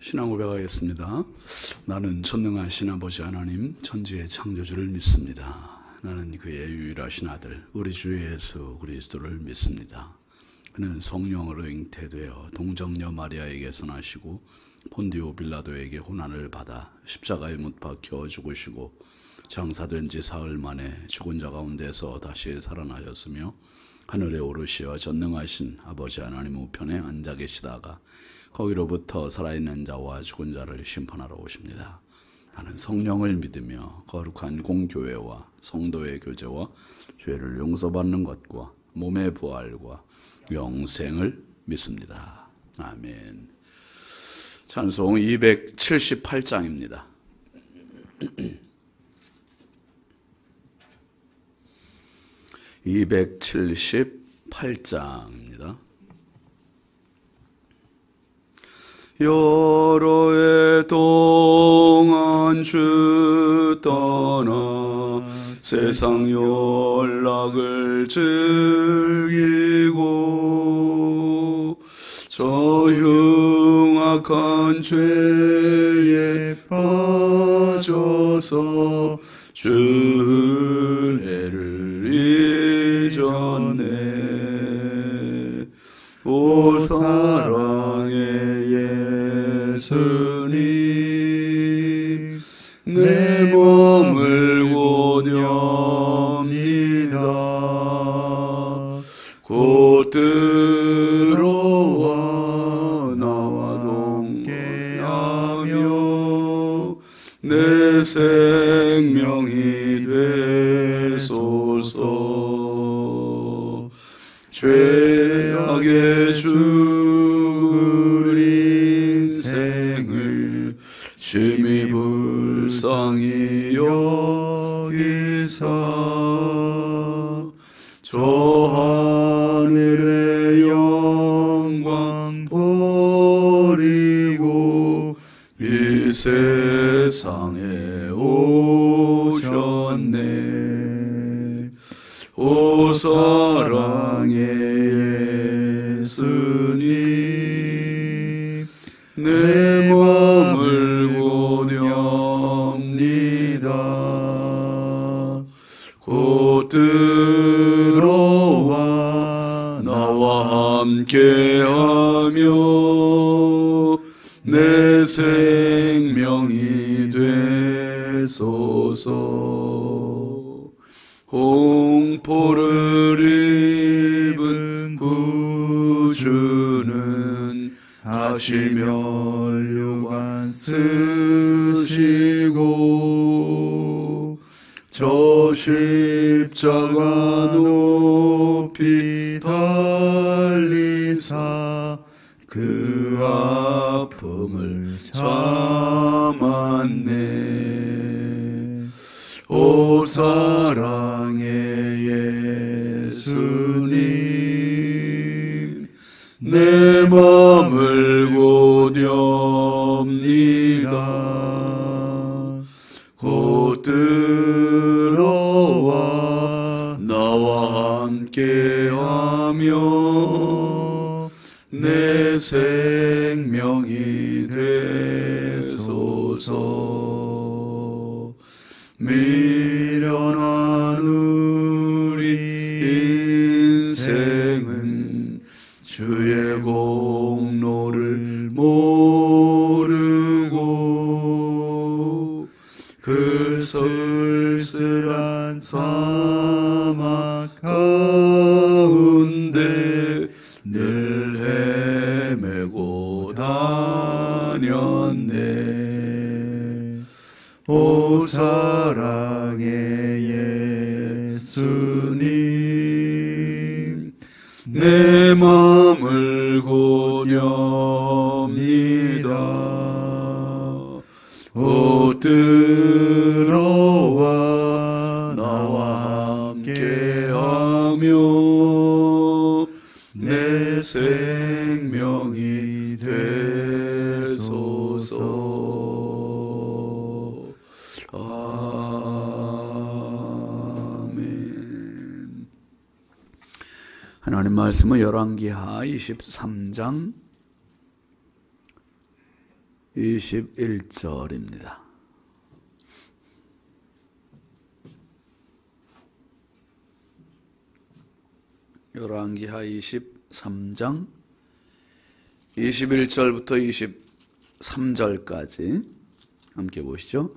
신앙 고백하겠습니다. 나는 전능하신 아버지 하나님, 천지의 창조주를 믿습니다. 나는 그의 유일하신 아들, 우리 주 예수 그리스도를 믿습니다. 그는 성령으로 잉태되어 동정녀 마리아에게서 나시고 본디오 빌라도에게 고난을 받아 십자가에 못 박혀 죽으시고 장사된 지 사흘 만에 죽은 자 가운데서 다시 살아나셨으며 하늘에 오르시어 전능하신 아버지 하나님 우편에 앉아 계시다가 거기로부터 살아있는 자와 죽은 자를 심판하러 오십니다. 나는 성령을 믿으며 거룩한 공교회와 성도의 교제와 죄를 용서받는 것과 몸의 부활과 영생을 믿습니다. 아멘. 찬송 278장입니다. 278장입니다. 여러 해 동안 주 떠나 세상 연락을 즐기고 저 흉악한 죄에 빠져서 주 은혜를 잊었네. 오 사랑의 예수님, 내 몸을 고뇽니다. 곧 들어와 나와 동행하며 내 생명이 되소서. 죄악에 죽을 인생을 심히 불쌍히 여기사 저 하늘의 영광 버리고 이 세상에 오셨네. 오 사랑의 예수님, 내 몸을 고뇽니다. 곧 들어와 나와 함께하며 내 생명이 되소서. 공포를 입은 구주는 다시 면류관 쓰시고 저 십자가 높이 달리사 그 아픔을 참았네. 오 사랑의 예수님, 내 맘을 고뇽니다. 곧 들어와 나와 함께하며 내 생명이 되소서. 미련한 우리 인생은 주의 공로를 모르고 그 쓸쓸한 사막 가운데 늘 헤매고 다녔네. 오 사랑의 예수님, 내 맘을 고뇽니다. 곧 들어와 나와 함께하며 내 생명이 되소서. 아멘. 하나님 말씀은 열왕기하 23장 21절입니다. 열왕기하 23장 21절부터 23절까지 함께 보시죠.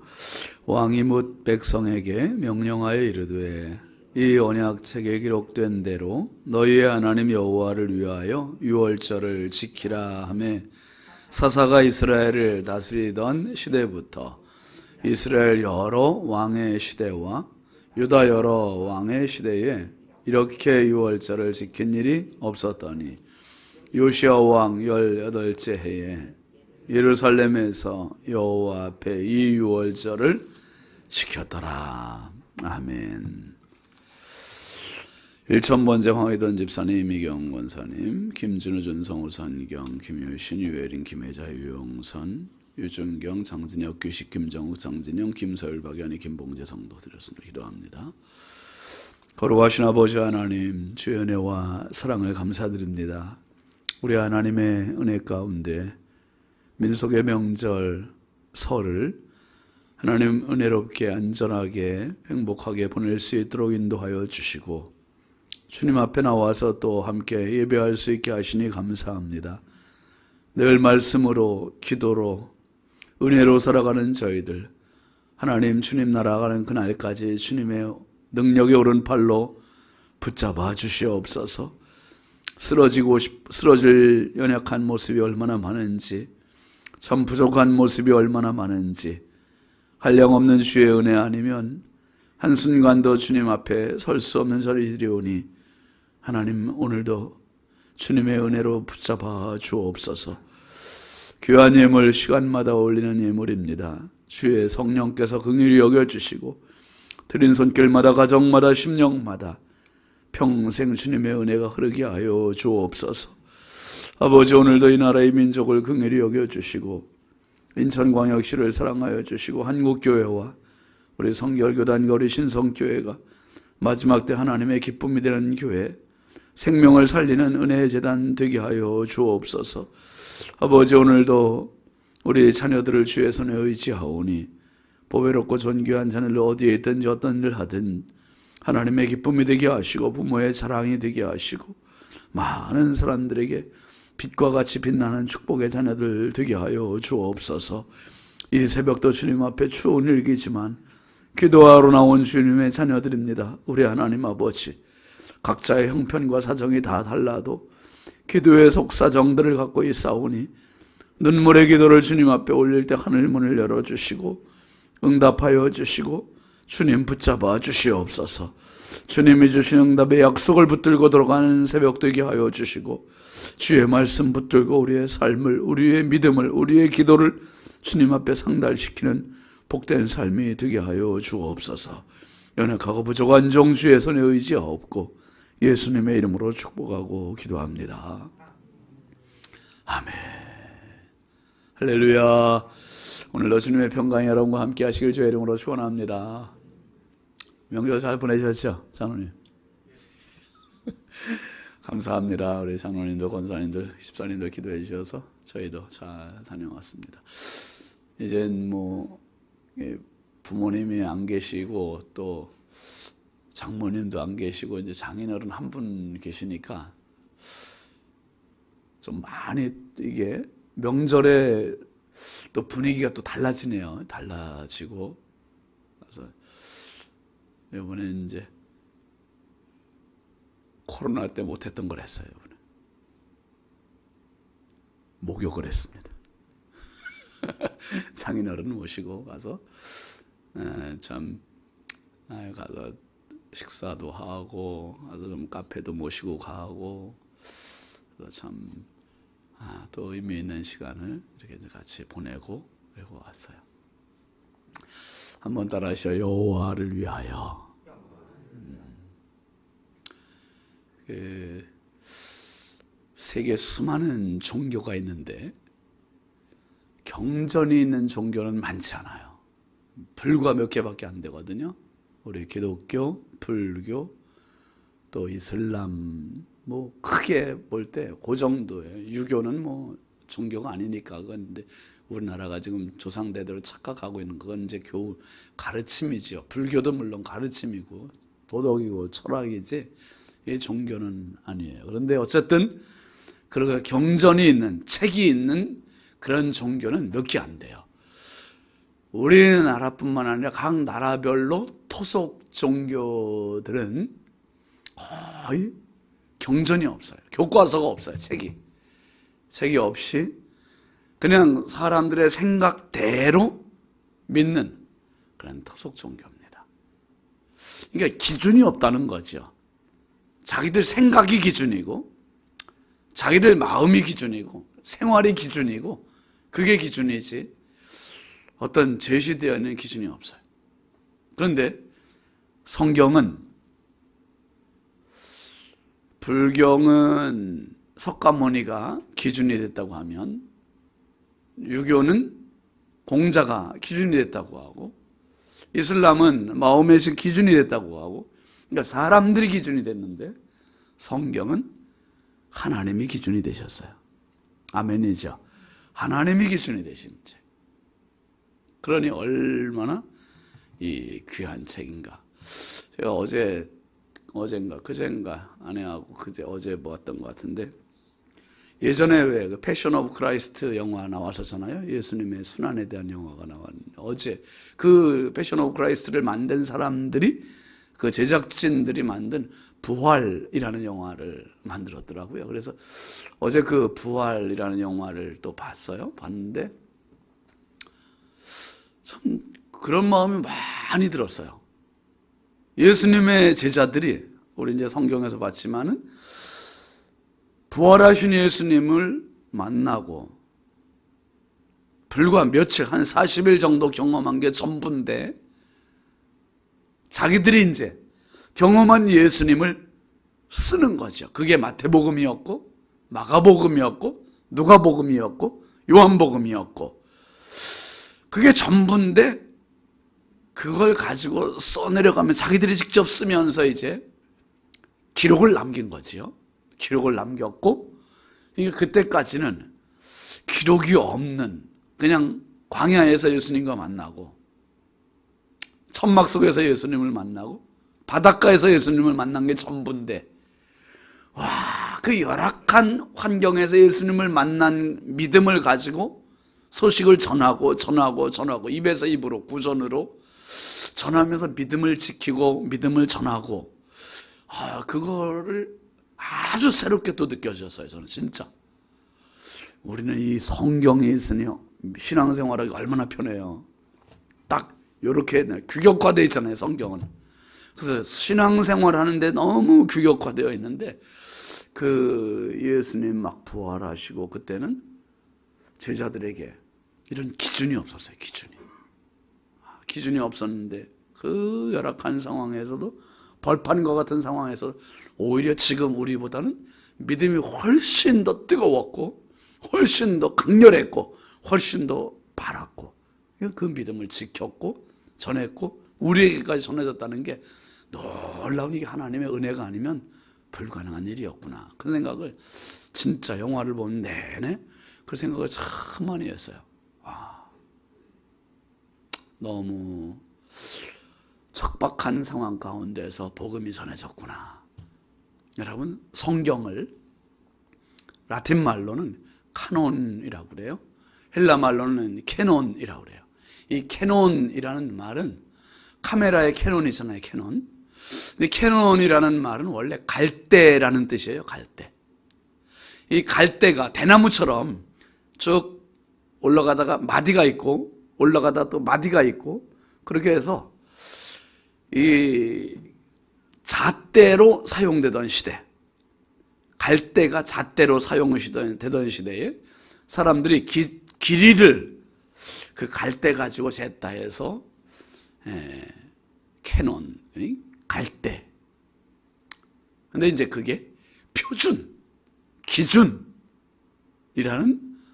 왕이 뭇 백성에게 명령하여 이르되 이 언약책에 기록된 대로 너희의 하나님 여호와를 위하여 유월절을 지키라 하매 사사가 이스라엘을 다스리던 시대부터 이스라엘 여러 왕의 시대와 유다 여러 왕의 시대에 이렇게 유월절을 지킨 일이 없었더니 요시야 왕 18째 해에 예루살렘에서 여호와 앞에 이 유월절을 지켰더라. 아멘. 1000번째 황의돈 집사님, 이경 권사님, 김준우 전성우 선경, 김효신, 유혜린, 김혜자, 유용선, 유준경, 장진혁, 규식, 김정욱, 장진영, 김서율, 박연희, 김봉재 성도 드렸습니다. 기도합니다. 거룩하신 아버지 하나님, 주의 은혜와 사랑을 감사드립니다. 우리 하나님의 은혜 가운데 민속의 명절 설을 하나님 은혜롭게 안전하게 행복하게 보낼 수 있도록 인도하여 주시고 주님 앞에 나와서 또 함께 예배할 수 있게 하시니 감사합니다. 늘 말씀으로 기도로 은혜로 살아가는 저희들 하나님 주님 나라가는 그날까지 주님의 능력의 오른팔로 붙잡아 주시옵소서. 쓰러질 연약한 모습이 얼마나 많은지, 참 부족한 모습이 얼마나 많은지, 한량없는 주의 은혜 아니면 한순간도 주님 앞에 설 수 없는 저희들이오니 하나님 오늘도 주님의 은혜로 붙잡아 주옵소서. 귀한 예물 시간마다 올리는 예물입니다. 주의 성령께서 긍휼히 여겨주시고 드린 손길마다 가정마다 심령마다 평생 주님의 은혜가 흐르게 하여 주옵소서. 아버지 오늘도 이 나라의 민족을 긍휼히 여겨주시고 인천광역시를 사랑하여 주시고 한국교회와 우리 성결교단과 우리 신성교회가 마지막 때 하나님의 기쁨이 되는 교회, 생명을 살리는 은혜의 재단 되게 하여 주옵소서. 아버지 오늘도 우리 자녀들을 주의 손에 의지하오니 보배롭고 존귀한 자녀를 어디에 있든지 어떤 일을 하든 하나님의 기쁨이 되게 하시고 부모의 자랑이 되게 하시고 많은 사람들에게 빛과 같이 빛나는 축복의 자녀들 되게 하여 주옵소서. 이 새벽도 주님 앞에 추운 일기지만 기도하러 나온 주님의 자녀들입니다. 우리 하나님 아버지, 각자의 형편과 사정이 다 달라도 기도의 속사정들을 갖고 있사오니 눈물의 기도를 주님 앞에 올릴 때 하늘문을 열어주시고 응답하여 주시고 주님 붙잡아 주시옵소서. 주님이 주신 응답의 약속을 붙들고 들어가는 새벽 되게 하여 주시고 주의 말씀 붙들고 우리의 삶을, 우리의 믿음을, 우리의 기도를 주님 앞에 상달시키는 복된 삶이 되게 하여 주옵소서. 연약하고 부족한 종 주의 손에 의지하옵고 예수님의 이름으로 축복하고 기도합니다. 아멘. 할렐루야. 오늘도 주님의 평강이 여러분과 함께 하시길 주의 이름으로 축원합니다. 명절 잘 보내셨죠? 장로님. 감사합니다. 우리 장로님들, 권사님들, 집사님들 기도해 주셔서 저희도 잘 다녀왔습니다. 이젠 뭐 부모님이 안 계시고 또 장모님도 안 계시고 이제 장인어른 한 분 계시니까 좀 많이 이게 명절에 또 분위기가 또 달라지네요. 달라지고. 그래서 이번에 이제 코로나 때 못했던 걸 했어요. 이번에. 목욕을 했습니다. 장인어른 모시고 가서 가서 식사도 하고 가서 좀 카페도 모시고 가고 또 의미 있는 시간을 이렇게 같이 보내고 그리고 왔어요. 한번 따라하시죠. 여호와를 위하여. 세계 수많은 종교가 있는데 경전이 있는 종교는 많지 않아요. 불과 몇 개밖에 안 되거든요. 우리 기독교, 불교, 또 이슬람, 뭐 크게 볼 때 그 정도예요. 유교는 뭐 종교가 아니니까. 그건 근데 우리나라가 지금 조상대대로 착각하고 있는 그건 이제 교우 가르침이지요. 불교도 물론 가르침이고 도덕이고 철학이지 이 종교는 아니에요. 그런데 어쨌든 그렇게 경전이 있는 책이 있는 그런 종교는 몇 개 안 돼요. 우리나라뿐만 아니라 각 나라별로 토속 종교들은 거의 경전이 없어요. 교과서가 없어요. 책이 없이 그냥 사람들의 생각대로 믿는 그런 토속 종교입니다. 그러니까 기준이 없다는 거죠. 자기들 생각이 기준이고 자기들 마음이 기준이고 생활이 기준이고 그게 기준이지 어떤 제시되어 있는 기준이 없어요. 그런데 성경은 불경은 석가모니가 기준이 됐다고 하면 유교는 공자가 기준이 됐다고 하고 이슬람은 마호메시 기준이 됐다고 하고 그러니까 사람들이 기준이 됐는데 성경은 하나님이 기준이 되셨어요. 아멘이죠. 하나님이 기준이 되신 책. 그러니 얼마나 이 귀한 책인가. 제가 어젠가 그젠가 아내하고 어제 보았던 것 같은데 예전에 왜 그 패션 오브 크라이스트 영화 나왔었잖아요. 예수님의 순환에 대한 영화가 나왔는데 어제 그 패션 오브 크라이스트를 만든 사람들이 그 제작진들이 만든 부활이라는 영화를 만들었더라고요. 그래서 어제 그 부활이라는 영화를 또 봤는데 참 그런 마음이 많이 들었어요. 예수님의 제자들이 우리 이제 성경에서 봤지만은 부활하신 예수님을 만나고 불과 며칠 한 40일 정도 경험한 게 전부인데 자기들이 이제 경험한 예수님을 쓰는 거죠. 그게 마태복음이었고 마가복음이었고 누가복음이었고 요한복음이었고 그게 전부인데 그걸 가지고 써내려가면 자기들이 직접 쓰면서 이제 기록을 남긴 거지요. 기록을 남겼고 그러니까 그때까지는 기록이 없는 그냥 광야에서 예수님과 만나고 천막 속에서 예수님을 만나고 바닷가에서 예수님을 만난 게 전부인데 와, 그 열악한 환경에서 예수님을 만난 믿음을 가지고 소식을 전하고 입에서 입으로 구전으로 전하면서 믿음을 지키고 믿음을 전하고 그거를 아주 새롭게 또 느껴졌어요. 저는 진짜 우리는 이 성경이 있으니요 신앙생활하기 얼마나 편해요. 딱 이렇게 규격화되어 있잖아요. 성경은. 그래서 신앙생활 하는데 너무 규격화되어 있는데 그 예수님 막 부활하시고 그때는 제자들에게 이런 기준이 없었어요. 기준이 없었는데 그 열악한 상황에서도 벌판과 같은 상황에서 오히려 지금 우리보다는 믿음이 훨씬 더 뜨거웠고 훨씬 더 강렬했고 훨씬 더 바랐고 그 믿음을 지켰고 전했고 우리에게까지 전해졌다는 게 놀라운 이게 하나님의 은혜가 아니면 불가능한 일이었구나. 그 생각을 진짜 영화를 보는 내내 그 생각을 참 많이 했어요. 너무 척박한 상황 가운데서 복음이 전해졌구나. 여러분 성경을 라틴 말로는 카논이라고 그래요. 헬라 말로는 캐논이라고 그래요. 이 캐논이라는 말은 카메라의 캐논이잖아요. 캐논. 근데 캐논이라는 말은 원래 갈대라는 뜻이에요. 갈대. 이 갈대가 대나무처럼 쭉 올라가다가 마디가 있고 올라가다 또 마디가 있고 그렇게 해서 이 잣대로 사용되던 시대, 갈대가 잣대로 사용되던 시대에 사람들이 길이를 그 갈대 가지고 쟀다 해서 캐논, 갈대. 근데 이제 그게 표준, 기준이라는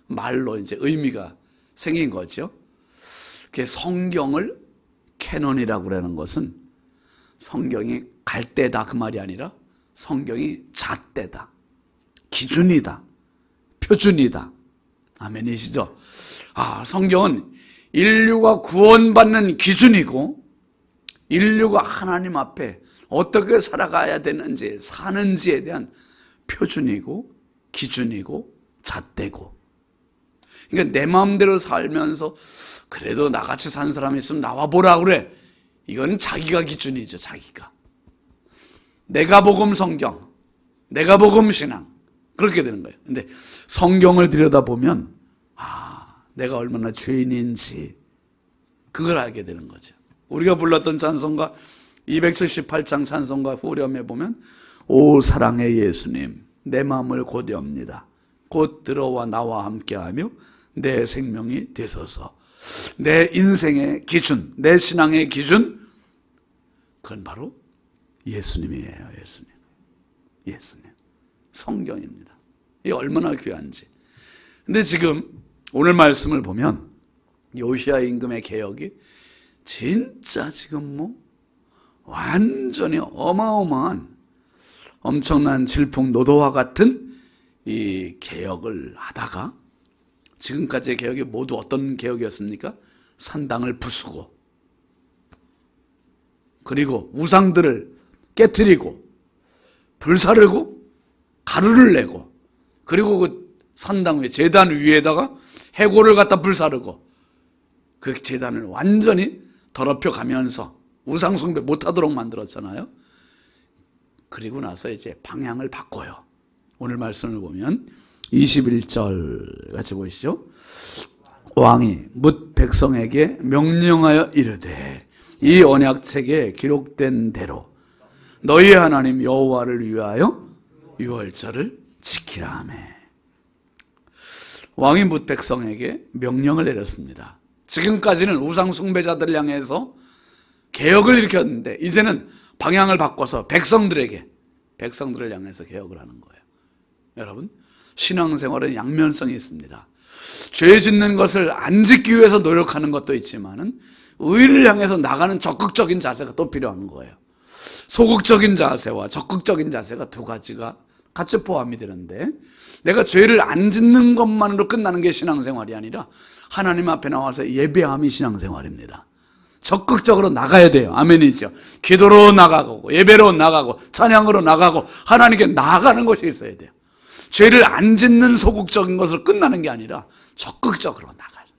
말로 이제 의미가 생긴 거죠. 성경을 캐논이라고 그러는 것은 성경이 갈대다 그 말이 아니라 성경이 잣대다, 기준이다, 표준이다. 아멘이시죠? 성경은 인류가 구원받는 기준이고 인류가 하나님 앞에 어떻게 살아가야 되는지 사는지에 대한 표준이고 기준이고 잣대고, 그러니까 내 마음대로 살면서 그래도 나같이 산 사람이 있으면 나와보라 그래, 이건 자기가 기준이죠. 자기가. 내가 복음 성경, 내가 복음 신앙, 그렇게 되는 거예요. 근데 성경을 들여다보면 내가 얼마나 죄인인지 그걸 알게 되는 거죠. 우리가 불렀던 찬송가 278장 찬송가 후렴에 보면 오 사랑의 예수님 내 마음을 곧 엽니다. 곧 들어와 나와 함께하며 내 생명이 되소서. 내 인생의 기준, 내 신앙의 기준, 그건 바로 예수님이에요. 예수님. 성경입니다. 이게 얼마나 귀한지. 근데 지금 오늘 말씀을 보면 요시야 임금의 개혁이 진짜 지금 완전히 어마어마한 엄청난 질풍노도와 같은 이 개혁을 하다가, 지금까지의 개혁이 모두 어떤 개혁이었습니까? 산당을 부수고, 그리고 우상들을 깨트리고, 불사르고, 가루를 내고, 그리고 그 산당 위에, 제단 위에다가 해골을 갖다 불사르고, 그 제단을 완전히 더럽혀 가면서 우상숭배 못하도록 만들었잖아요. 그리고 나서 이제 방향을 바꿔요. 오늘 말씀을 보면 21절 같이 보시죠. 왕이 뭇 백성에게 명령하여 이르되 이 언약책에 기록된 대로 너희 하나님 여호와를 위하여 유월절을 지키라 하매. 왕이 뭇 백성에게 명령을 내렸습니다. 지금까지는 우상 숭배자들을 향해서 개혁을 일으켰는데 이제는 방향을 바꿔서 백성들을 향해서 개혁을 하는 거예요. 여러분, 신앙생활은 양면성이 있습니다. 죄 짓는 것을 안 짓기 위해서 노력하는 것도 있지만은 의를 향해서 나가는 적극적인 자세가 또 필요한 거예요. 소극적인 자세와 적극적인 자세가 두 가지가 같이 포함이 되는데, 내가 죄를 안 짓는 것만으로 끝나는 게 신앙생활이 아니라 하나님 앞에 나와서 예배함이 신앙생활입니다. 적극적으로 나가야 돼요. 아멘이죠. 기도로 나가고 예배로 나가고 찬양으로 나가고 하나님께 나아가는 것이 있어야 돼요. 죄를 안 짓는 소극적인 것으로 끝나는 게 아니라 적극적으로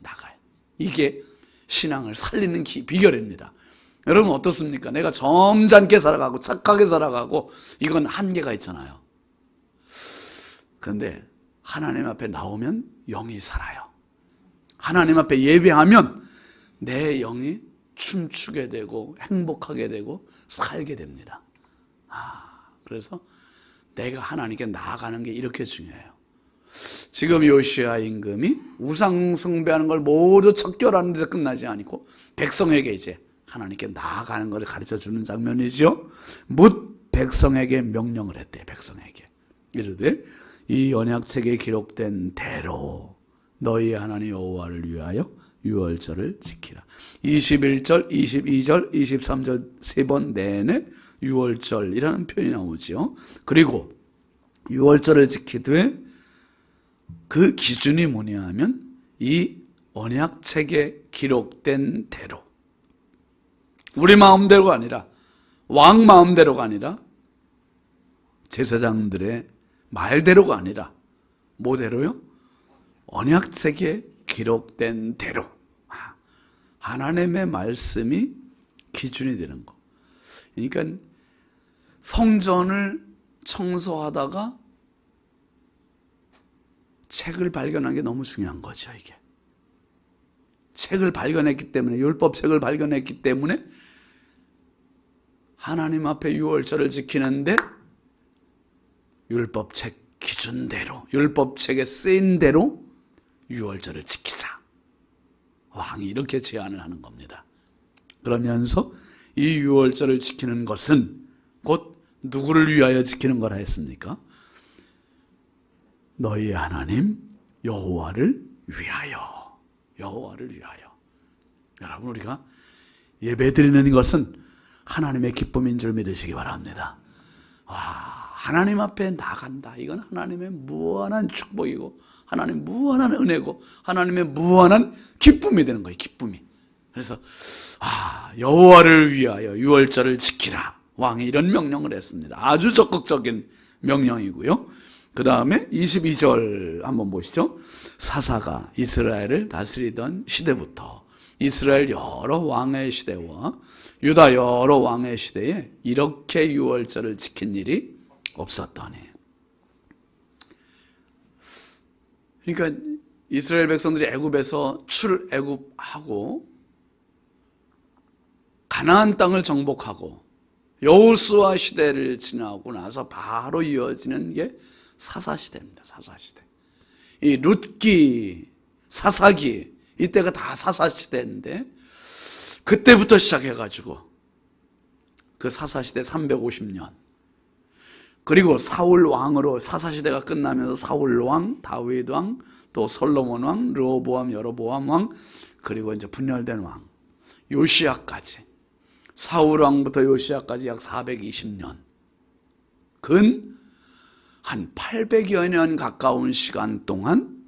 나가요. 이게 신앙을 살리는 비결입니다. 여러분 어떻습니까? 내가 점잖게 살아가고 착하게 살아가고 이건 한계가 있잖아요. 그런데 하나님 앞에 나오면 영이 살아요. 하나님 앞에 예배하면 내 영이 춤추게 되고 행복하게 되고 살게 됩니다. 그래서 내가 하나님께 나아가는 게 이렇게 중요해요. 지금 요시야 임금이 우상 숭배하는 걸 모두 척결하는 데 끝나지 않고 백성에게 이제 하나님께 나아가는 것을 가르쳐 주는 장면이죠. 뭇 백성에게 명령을 했대요. 백성에게 이르되 이 언약책에 기록된 대로 너희 하나님 여호와를 위하여 유월절을 지키라. 21절, 22절, 23절 세 번 내내 유월절이라는 표현이 나오죠. 그리고 유월절을 지키되 그 기준이 뭐냐 하면 이 언약책에 기록된 대로, 우리 마음대로가 아니라 왕 마음대로가 아니라 제사장들의 말대로가 아니라 뭐대로요? 언약책에 기록된 대로. 하나님의 말씀이 기준이 되는 거. 그러니까 성전을 청소하다가 책을 발견한 게 너무 중요한 거죠. 이게 책을 발견했기 때문에, 율법책을 발견했기 때문에 하나님 앞에 유월절을 지키는데 율법책 기준대로, 율법책에 쓰인 대로 유월절을 지키자. 왕이 이렇게 제안을 하는 겁니다. 그러면서 이 유월절을 지키는 것은 곧 누구를 위하여 지키는 거라 했습니까? 너희 하나님 여호와를 위하여. 여호와를 위하여. 여러분, 우리가 예배드리는 것은 하나님의 기쁨인 줄 믿으시기 바랍니다. 하나님 앞에 나간다. 이건 하나님의 무한한 축복이고 하나님의 무한한 은혜고 하나님의 무한한 기쁨이 되는 거예요. 기쁨이. 그래서 여호와를 위하여 유월절을 지키라. 왕이 이런 명령을 했습니다. 아주 적극적인 명령이고요. 그 다음에 22절 한번 보시죠. 사사가 이스라엘을 다스리던 시대부터 이스라엘 여러 왕의 시대와 유다 여러 왕의 시대에 이렇게 유월절을 지킨 일이 없었더니. 그러니까 이스라엘 백성들이 애굽에서 출애굽하고 가나안 땅을 정복하고 여호수아 시대를 지나고 나서 바로 이어지는 게 사사시대입니다. 사사시대. 이 룻기, 사사기 이때가 다 사사시대인데 그때부터 시작해가지고 그 사사시대 350년 그리고 사울 왕으로 사사시대가 끝나면서 사울 왕, 다윗 왕, 또 솔로몬 왕, 르호보암, 여로보암 왕 그리고 이제 분열된 왕 요시야까지 사울 왕부터 요시야까지 약 420년 근 한 800여 년 가까운 시간 동안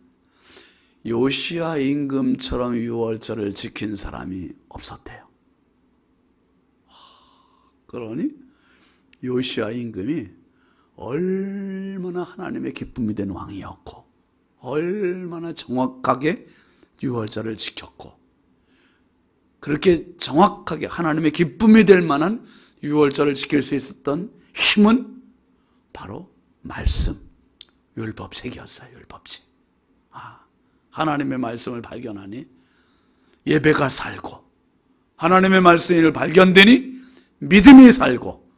요시야 임금처럼 유월절을 지킨 사람이 없었대요. 그러니 요시야 임금이 얼마나 하나님의 기쁨이 된 왕이었고 얼마나 정확하게 유월절을 지켰고 그렇게 정확하게 하나님의 기쁨이 될 만한 유월절을 지킬 수 있었던 힘은 바로 말씀, 율법책이었어요. 율법책. 하나님의 말씀을 발견하니 예배가 살고 하나님의 말씀이 발견되니 믿음이 살고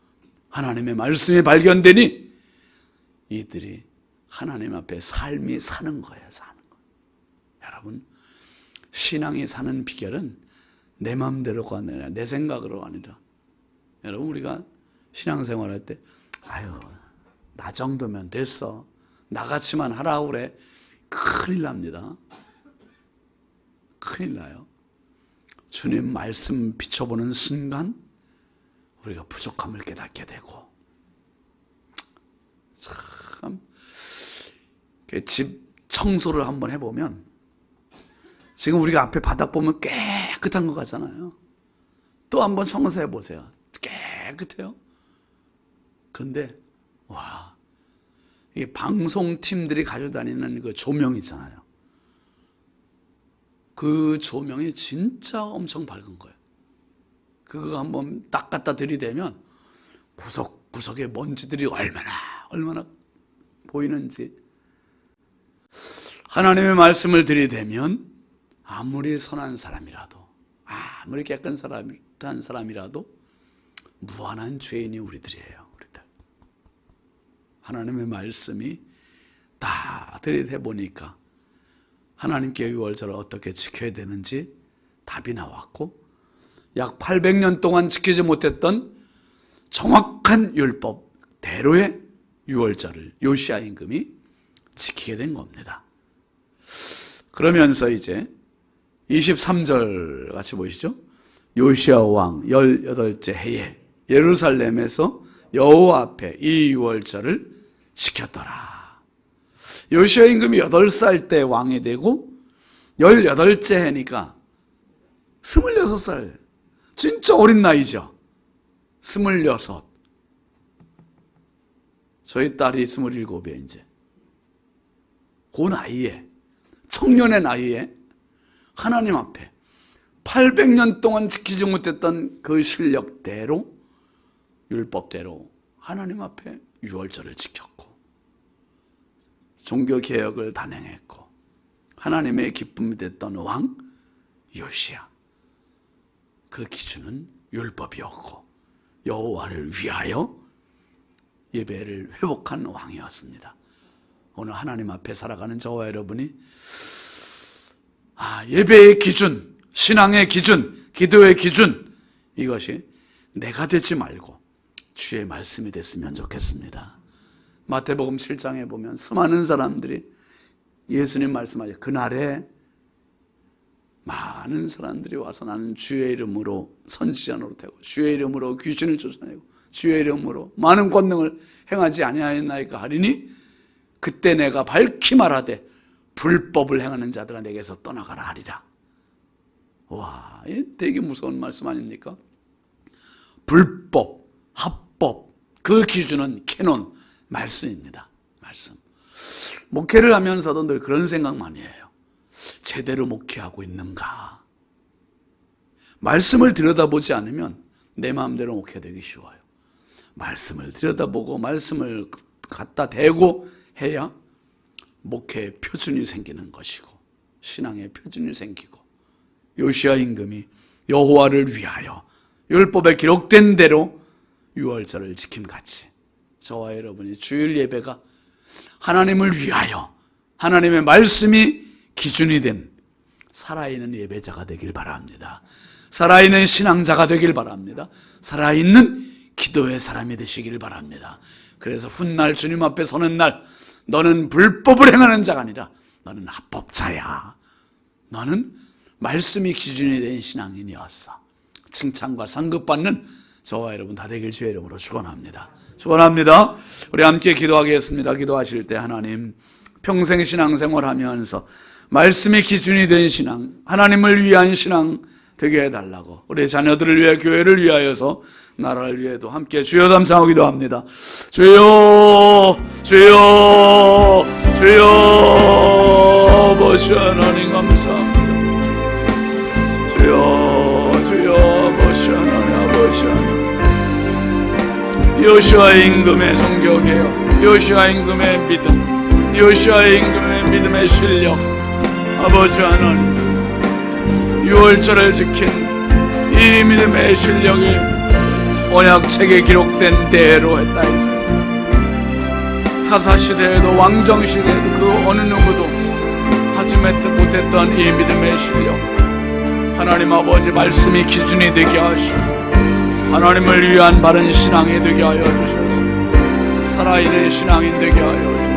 하나님의 말씀이 발견되니 이들이 하나님 앞에 삶이 사는 거예요. 사는 거. 여러분 신앙이 사는 비결은 내 마음대로가 아니라 내 생각으로가 아니라 여러분 우리가 신앙생활할 때 나 정도면 됐어. 나같이만 하라고 그래. 큰일 납니다. 큰일 나요. 주님 말씀 비춰보는 순간 우리가 부족함을 깨닫게 되고 참 집 청소를 한번 해보면 지금 우리가 앞에 바닥 보면 깨끗한 것 같잖아요. 또 한번 청소해 보세요. 깨끗해요. 그런데 이 방송팀들이 가지고 다니는 그 조명 있잖아요. 그 조명이 진짜 엄청 밝은 거예요. 그거 한번 딱 갖다 들이대면 구석구석에 먼지들이 얼마나 보이는지. 하나님의 말씀을 들이대면 아무리 선한 사람이라도 아무리 깨끗한 사람이라도 무한한 죄인이 우리들이에요. 우리들. 하나님의 말씀이 다 들이대보니까 하나님께 유월절을 어떻게 지켜야 되는지 답이 나왔고 약 800년 동안 지키지 못했던 정확한 율법대로의 유월절을 요시야 임금이 지키게 된 겁니다. 그러면서 이제 23절 같이 보시죠. 요시야 왕 18째 해에 예루살렘에서 여호와 앞에 이 유월절을 지켰더라. 요시야 임금이 8살 때 왕이 되고 18째 해니까 26살. 진짜 어린 나이죠. 26. 저희 딸이 27이에요, 이제. 그 나이에, 청년의 나이에 하나님 앞에 800년 동안 지키지 못했던 그 실력대로, 율법대로 하나님 앞에 유월절을 지켰고, 종교개혁을 단행했고, 하나님의 기쁨이 됐던 왕 요시야. 그 기준은 율법이었고 여호와를 위하여 예배를 회복한 왕이었습니다. 오늘 하나님 앞에 살아가는 저와 여러분이 예배의 기준, 신앙의 기준, 기도의 기준 이것이 내가 되지 말고 주의 말씀이 됐으면 좋겠습니다. 마태복음 7장에 보면 수많은 사람들이 예수님 말씀하죠. 그날에 많은 사람들이 와서 나는 주의 이름으로 선지자 노릇하고 주의 이름으로 귀신을 쫓아내고 주의 이름으로 많은 권능을 행하지 아니하였나이까 하리니 그때 내가 밝히 말하되 불법을 행하는 자들아 내게서 떠나가라 하리라. 와, 이 되게 무서운 말씀 아닙니까? 불법, 합법, 그 기준은 캐논, 말씀입니다. 말씀. 목회를 하면서도 늘 그런 생각 많이 해요. 제대로 목회하고 있는가? 말씀을 들여다보지 않으면 내 마음대로 목회되기 쉬워요. 말씀을 들여다보고 말씀을 갖다 대고 해야 목회의 표준이 생기는 것이고 신앙의 표준이 생기고 요시야 임금이 여호와를 위하여 율법에 기록된 대로 유월절을 지킴같이 저와 여러분이 주일 예배가 하나님을 위하여 하나님의 말씀이 기준이 된 살아있는 예배자가 되길 바랍니다. 살아있는 신앙자가 되길 바랍니다. 살아있는 기도의 사람이 되시길 바랍니다. 그래서 훗날 주님 앞에 서는 날 너는 불법을 행하는 자가 아니라 너는 합법자야. 너는 말씀이 기준이 된 신앙인이었어. 칭찬과 상급받는 저와 여러분 다 되길 주의 이름으로 축원합니다. 축원합니다. 우리 함께 기도하겠습니다. 기도하실 때 하나님 평생 신앙생활하면서 말씀이 기준이 된 신앙, 하나님을 위한 신앙 되게 해달라고 우리 자녀들을 위해 교회를 위하여서 나라를 위해도 함께 주여 감사하고 기도합니다. 주여 주여 주여 아버지 하나님 감사합니다. 주여 주여 아버지 하나님 아버지 하나님 요시아 임금의 존경해요. 요시아 임금의 믿음, 요시아 임금의 믿음의 실력, 아버지 하나님 유월절을 지킨 이 믿음의 실력이 언약책에 기록된 대로 했다 했습니다. 사사시대에도 왕정시대에도 그 어느 누구도 하지 못했던 이 믿음의 실력, 하나님 아버지 말씀이 기준이 되게 하시고 하나님을 위한 바른 신앙이 되게 하여 주셔서 살아있는 신앙인 되게 하여 주셔서